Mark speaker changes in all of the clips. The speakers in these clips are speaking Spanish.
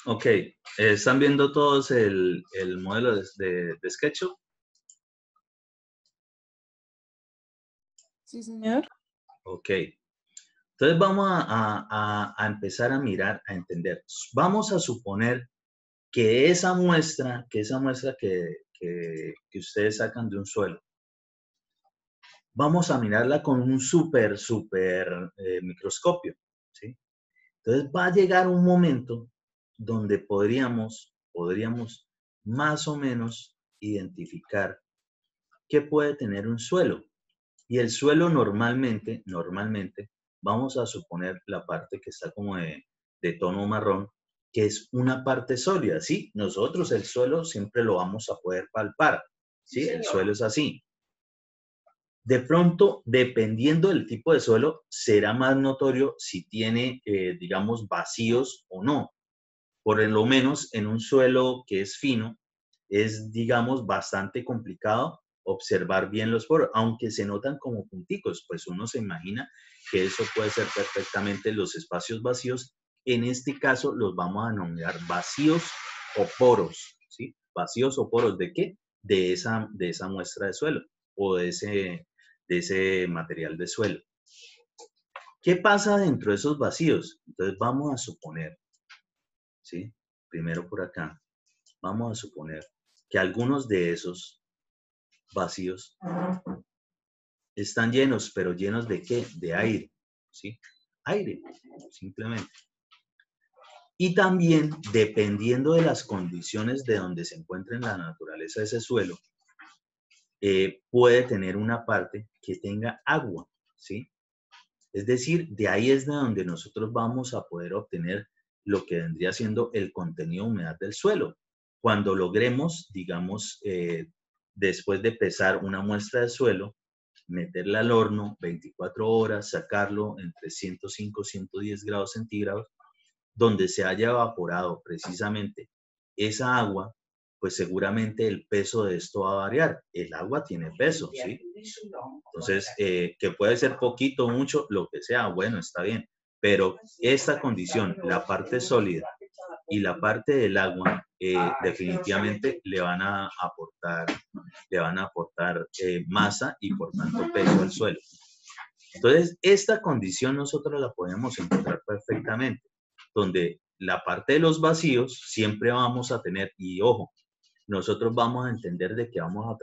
Speaker 1: Ok, ¿están viendo todos el modelo de SketchUp?
Speaker 2: Sí, señor.
Speaker 1: Ok, entonces vamos a empezar a mirar, a entender. Vamos a suponer que esa muestra que ustedes sacan de un suelo, vamos a mirarla con un súper microscopio, ¿sí? Entonces va a llegar un momento donde podríamos más o menos identificar qué puede tener un suelo. Y el suelo normalmente, vamos a suponer la parte que está como de tono marrón, que es una parte sólida, ¿sí? Nosotros el suelo siempre lo vamos a poder palpar, ¿sí?
Speaker 3: Sí,
Speaker 1: El
Speaker 3: señor.
Speaker 1: suelo es así. De pronto, dependiendo del tipo de suelo, será más notorio si tiene, digamos, vacíos o no. Por lo menos en un suelo que es fino, es, digamos, bastante complicado observar bien los poros, aunque se notan como punticos, pues uno se imagina que eso puede ser perfectamente los espacios vacíos. En este caso los vamos a denominar vacíos o poros, ¿sí? Vacíos o poros, ¿de qué? De esa muestra de suelo o de ese material de suelo. ¿Qué pasa dentro de esos vacíos? Entonces vamos a suponer, ¿sí? Primero por acá, vamos a suponer que algunos de esos vacíos están llenos, pero ¿llenos de qué? De aire, ¿sí? Aire, simplemente. Y también, dependiendo de las condiciones de donde se encuentre en la naturaleza de ese suelo, puede tener una parte que tenga agua, ¿sí? Es decir, de ahí es de donde nosotros vamos a poder obtener lo que vendría siendo el contenido de humedad del suelo. Cuando logremos, digamos, después de pesar una muestra de suelo, meterla al horno 24 horas, sacarlo entre 105 y 110 grados centígrados, donde se haya evaporado precisamente esa agua, pues seguramente el peso de esto va a variar. El agua tiene peso, ¿sí? Entonces, que puede ser poquito, mucho, lo que sea, bueno, está bien. Pero esta condición, la parte sólida y la parte del agua, definitivamente le van a aportar masa y por tanto peso al suelo. Entonces, esta condición nosotros la podemos encontrar perfectamente, donde la parte de los vacíos siempre vamos a tener, y ojo, nosotros vamos a entender de que vamos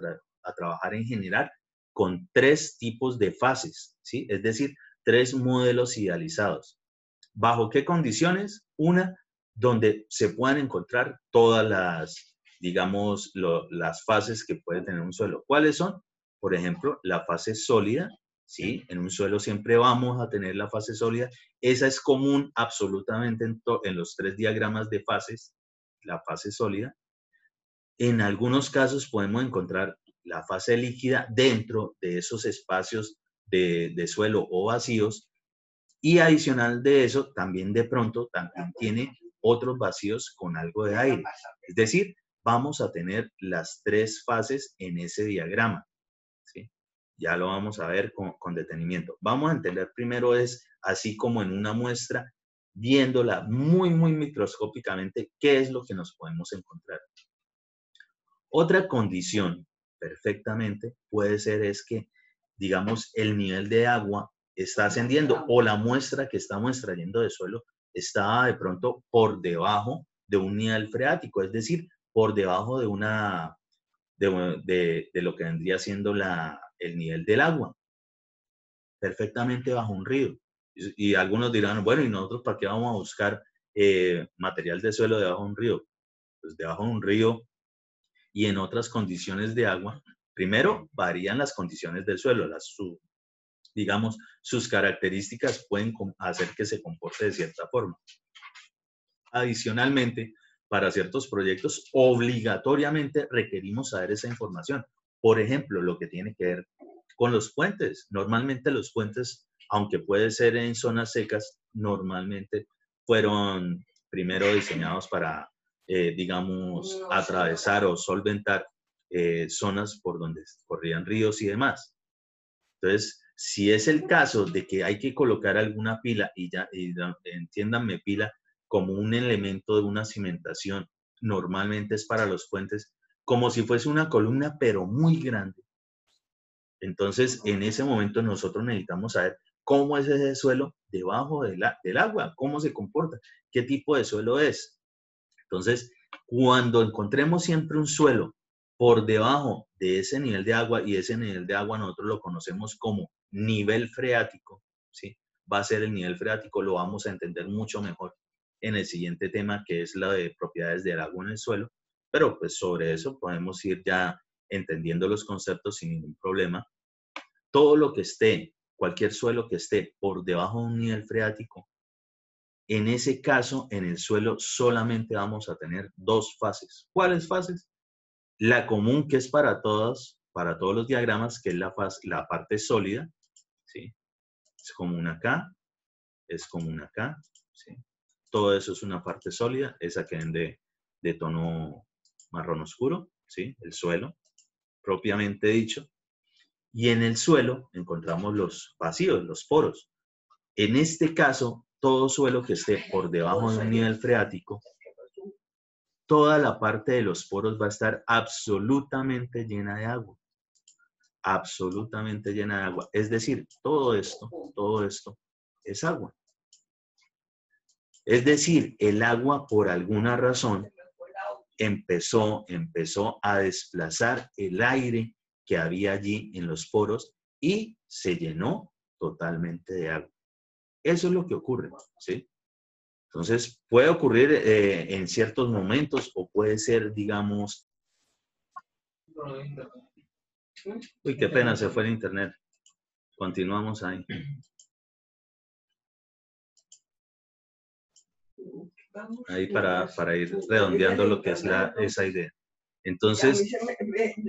Speaker 1: a trabajar en general con 3 tipos de fases, ¿sí? Es decir, 3 modelos idealizados. ¿Bajo qué condiciones? Una, donde se puedan encontrar todas las, digamos, las fases que puede tener un suelo. ¿Cuáles son? Por ejemplo, la fase sólida, ¿sí? En un suelo siempre vamos a tener la fase sólida. Esa es común absolutamente en los 3 diagramas de fases, la fase sólida. En algunos casos podemos encontrar la fase líquida dentro de esos espacios de suelo o vacíos, y adicional de eso, también de pronto también tiene otros vacíos con algo de aire. Es decir, vamos a tener las tres fases en ese diagrama, ¿sí? Ya lo vamos a ver con detenimiento. Vamos a entender primero es, así como en una muestra, viéndola muy, muy microscópicamente, qué es lo que nos podemos encontrar. Otra condición, perfectamente, puede ser es que, digamos, el nivel de agua está ascendiendo o la muestra que estamos extrayendo de suelo está de pronto por debajo de un nivel freático, es decir, por debajo de una de lo que vendría siendo el nivel del agua, perfectamente bajo un río. Y algunos dirán, bueno, ¿y nosotros para qué vamos a buscar material de suelo debajo de un río? Pues debajo de un río y en otras condiciones de agua, primero varían las condiciones del suelo, digamos, sus características pueden hacer que se comporte de cierta forma. Adicionalmente, para ciertos proyectos, obligatoriamente requerimos saber esa información. Por ejemplo, lo que tiene que ver con los puentes. Normalmente los puentes, aunque puede ser en zonas secas, normalmente fueron primero diseñados para, digamos, atravesar o solventar zonas por donde corrían ríos y demás. Entonces, si es el caso de que hay que colocar alguna pila, entiéndanme pila como un elemento de una cimentación, normalmente es para los puentes, como si fuese una columna, pero muy grande. Entonces, en ese momento nosotros necesitamos saber cómo es ese suelo debajo del agua, cómo se comporta, qué tipo de suelo es. Entonces, cuando encontremos siempre un suelo por debajo de ese nivel de agua, y ese nivel de agua nosotros lo conocemos como nivel freático, ¿sí? Va a ser el nivel freático, lo vamos a entender mucho mejor en el siguiente tema, que es la de propiedades del agua en el suelo, pero pues sobre eso podemos ir ya entendiendo los conceptos sin ningún problema. Todo lo que esté, cualquier suelo que esté por debajo de un nivel freático, en ese caso, en el suelo solamente vamos a tener dos fases. ¿Cuáles fases? La común, que es para todos los diagramas, que es la parte sólida, ¿sí? Es común acá, es común acá, ¿sí? Todo eso es una parte sólida, esa que ven de tono marrón oscuro, ¿sí? El suelo, propiamente dicho. Y en el suelo encontramos los vacíos, los poros. En este caso, todo suelo que esté por debajo de un nivel freático, toda la parte de los poros va a estar absolutamente llena de agua. Absolutamente llena de agua. Es decir, todo esto es agua. Es decir, el agua por alguna razón empezó a desplazar el aire que había allí en los poros y se llenó totalmente de agua. Eso es lo que ocurre, ¿sí? Entonces, puede ocurrir en ciertos momentos o puede ser, digamos... Uy, qué pena, se fue el internet. Continuamos ahí. Ahí para ir redondeando lo que es esa idea. Entonces...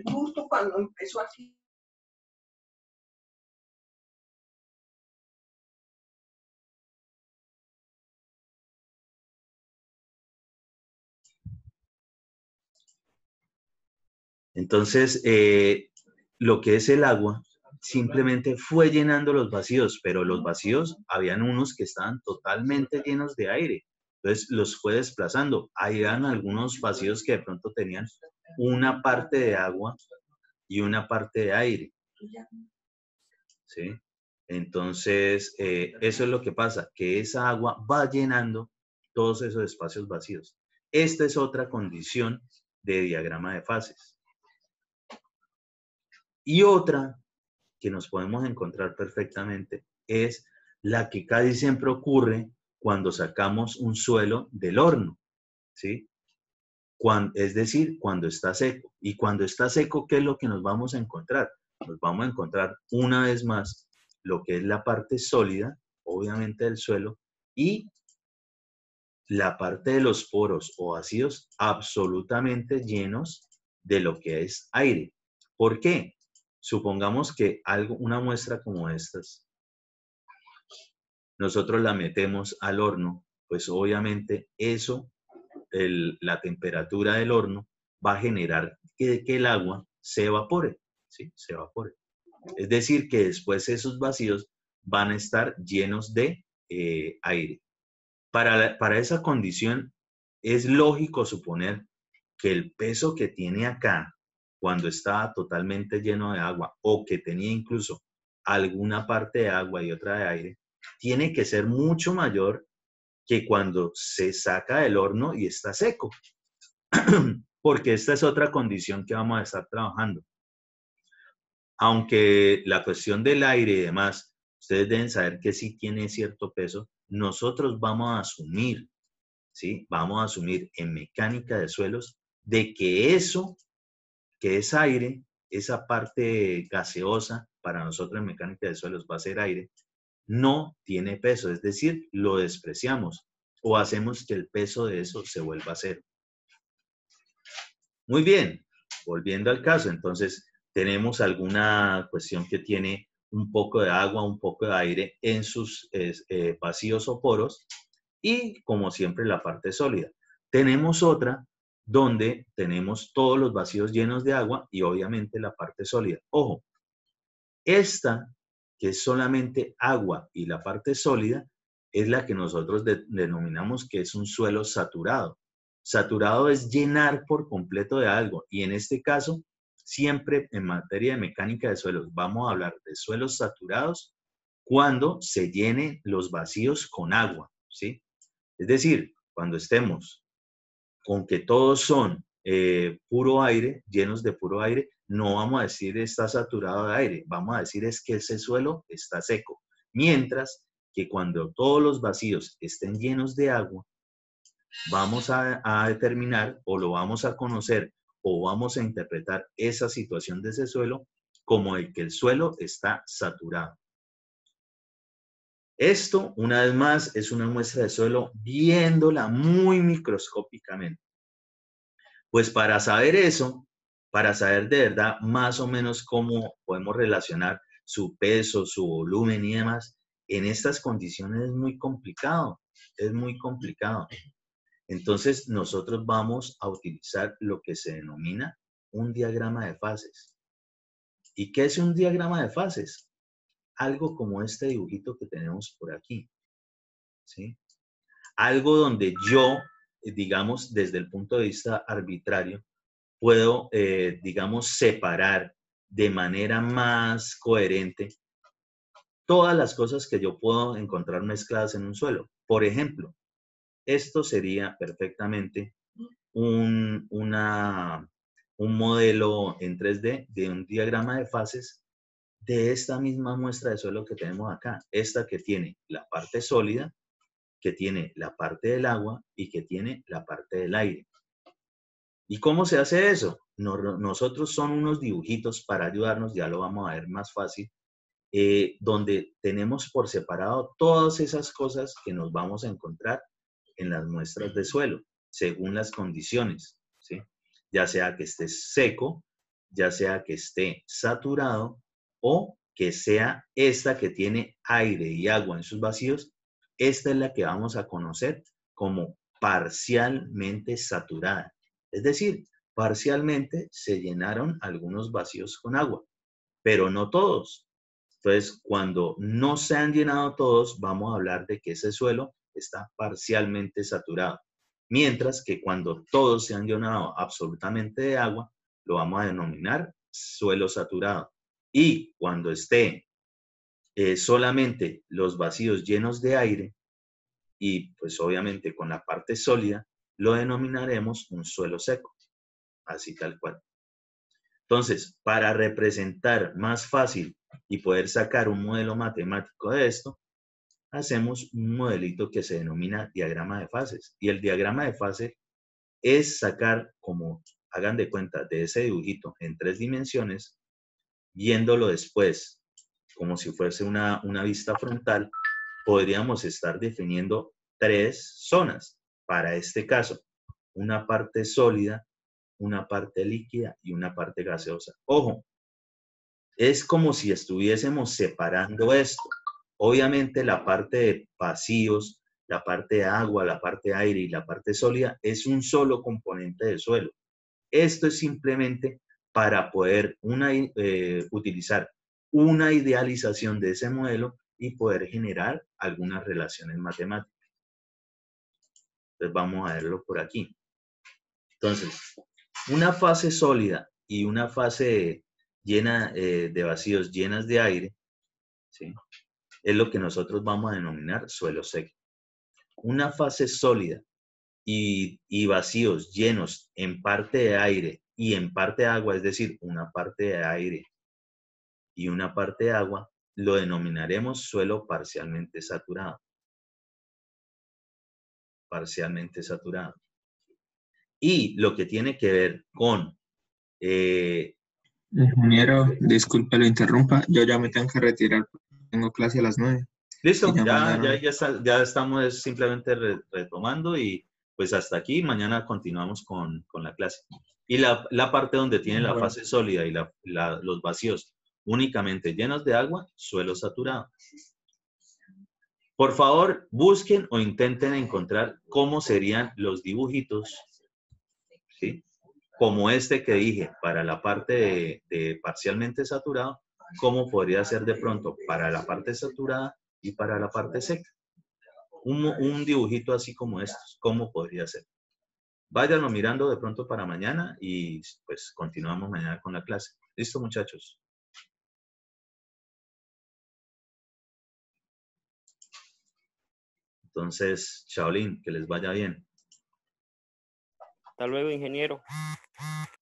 Speaker 3: Justo cuando empezó así.
Speaker 1: Entonces, lo que es el agua simplemente fue llenando los vacíos, pero los vacíos, habían unos que estaban totalmente llenos de aire. Entonces, los fue desplazando. Habían algunos vacíos que de pronto tenían una parte de agua y una parte de aire. ¿Sí? Entonces, eso es lo que pasa, que esa agua va llenando todos esos espacios vacíos. Esta es otra condición de diagrama de fases. Y otra que nos podemos encontrar perfectamente es la que casi siempre ocurre cuando sacamos un suelo del horno, ¿sí? Es decir, cuando está seco. Y cuando está seco, ¿qué es lo que nos vamos a encontrar? Nos vamos a encontrar una vez más lo que es la parte sólida, obviamente del suelo, y la parte de los poros o vacíos absolutamente llenos de lo que es aire. ¿Por qué? Supongamos que una muestra como estas, nosotros la metemos al horno, pues obviamente eso, la temperatura del horno va a generar que el agua se evapore, ¿sí? Se evapore. Es decir, que después esos vacíos van a estar llenos de aire. Para esa condición es lógico suponer que el peso que tiene acá, cuando estaba totalmente lleno de agua o que tenía incluso alguna parte de agua y otra de aire, tiene que ser mucho mayor que cuando se saca del horno y está seco. Porque esta es otra condición que vamos a estar trabajando. Aunque la cuestión del aire y demás, ustedes deben saber que sí tiene cierto peso, nosotros vamos a asumir, ¿sí? Vamos a asumir en mecánica de suelos de que eso, que es aire, esa parte gaseosa, para nosotros en mecánica de suelos va a ser aire, no tiene peso, es decir, lo despreciamos o hacemos que el peso de eso se vuelva cero. Muy bien, volviendo al caso, entonces tenemos alguna cuestión que tiene un poco de agua, un poco de aire en sus vacíos o poros y como siempre la parte sólida. Tenemos otra donde tenemos todos los vacíos llenos de agua y obviamente la parte sólida. Ojo, esta que es solamente agua y la parte sólida es la que nosotros denominamos que es un suelo saturado. Saturado es llenar por completo de algo y en este caso, siempre en materia de mecánica de suelos, vamos a hablar de suelos saturados cuando se llenen los vacíos con agua, ¿sí? Es decir, cuando estemos con que todos son puro aire, llenos de puro aire, no vamos a decir está saturado de aire, vamos a decir es que ese suelo está seco. Mientras que cuando todos los vacíos estén llenos de agua, vamos a determinar o lo vamos a conocer o vamos a interpretar esa situación de ese suelo como el que el suelo está saturado. Esto, una vez más, es una muestra de suelo viéndola muy microscópicamente. Pues para saber eso, para saber de verdad más o menos cómo podemos relacionar su peso, su volumen y demás, en estas condiciones es muy complicado, es muy complicado. Entonces nosotros vamos a utilizar lo que se denomina un diagrama de fases. ¿Y qué es un diagrama de fases? Algo como este dibujito que tenemos por aquí, ¿sí? Algo donde yo, digamos, desde el punto de vista arbitrario, puedo, digamos, separar de manera más coherente todas las cosas que yo puedo encontrar mezcladas en un suelo. Por ejemplo, esto sería perfectamente un modelo en 3D de un diagrama de fases de esta misma muestra de suelo que tenemos acá. Esta que tiene la parte sólida, que tiene la parte del agua y que tiene la parte del aire. ¿Y cómo se hace eso? Nosotros son unos dibujitos para ayudarnos, ya lo vamos a ver más fácil, donde tenemos por separado todas esas cosas que nos vamos a encontrar en las muestras de suelo, según las condiciones, ¿sí? Ya sea que esté seco, ya sea que esté saturado o que sea esta que tiene aire y agua en sus vacíos, esta es la que vamos a conocer como parcialmente saturada. Es decir, parcialmente se llenaron algunos vacíos con agua, pero no todos. Entonces, cuando no se han llenado todos, vamos a hablar de que ese suelo está parcialmente saturado. Mientras que cuando todos se han llenado absolutamente de agua, lo vamos a denominar suelo saturado. Y cuando esté solamente los vacíos llenos de aire, y pues obviamente con la parte sólida, lo denominaremos un suelo seco. Así tal cual. Entonces, para representar más fácil y poder sacar un modelo matemático de esto, hacemos un modelito que se denomina diagrama de fases. Y el diagrama de fases es sacar, como hagan de cuenta, de ese dibujito en 3 dimensiones, viéndolo después como si fuese una vista frontal, podríamos estar definiendo 3 zonas. Para este caso, una parte sólida, una parte líquida y una parte gaseosa. Ojo, es como si estuviésemos separando esto. Obviamente la parte de vacíos, la parte de agua, la parte de aire y la parte sólida es un solo componente de suelo. Esto es simplemente para poder utilizar una idealización de ese modelo y poder generar algunas relaciones matemáticas. Entonces vamos a verlo por aquí. Entonces, una fase sólida y una fase llena de vacíos, llenas de aire, ¿sí? Es lo que nosotros vamos a denominar suelo seco. Una fase sólida y vacíos llenos en parte de aire y en parte de agua, es decir, una parte de aire y una parte de agua, lo denominaremos suelo parcialmente saturado. Parcialmente saturado. Y lo que tiene que ver con...
Speaker 4: Ingeniero, disculpe, lo interrumpa. Yo ya me tengo que retirar. Tengo clase a las 9.
Speaker 1: listo,
Speaker 4: Ya
Speaker 1: ya estamos simplemente retomando y pues hasta aquí. Mañana continuamos con la clase. Y la parte donde tiene la fase sólida y los vacíos únicamente llenos de agua, suelo saturado. Por favor, busquen o intenten encontrar cómo serían los dibujitos, ¿sí? Como este que dije, para la parte de parcialmente saturado, cómo podría ser de pronto para la parte saturada y para la parte seca. Un dibujito así como estos, ¿cómo podría ser? Váyanlo mirando de pronto para mañana y pues continuamos mañana con la clase. ¿Listo, muchachos? Entonces, Shaolin, que les vaya bien.
Speaker 5: Hasta luego, ingeniero.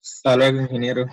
Speaker 4: Hasta luego, ingeniero.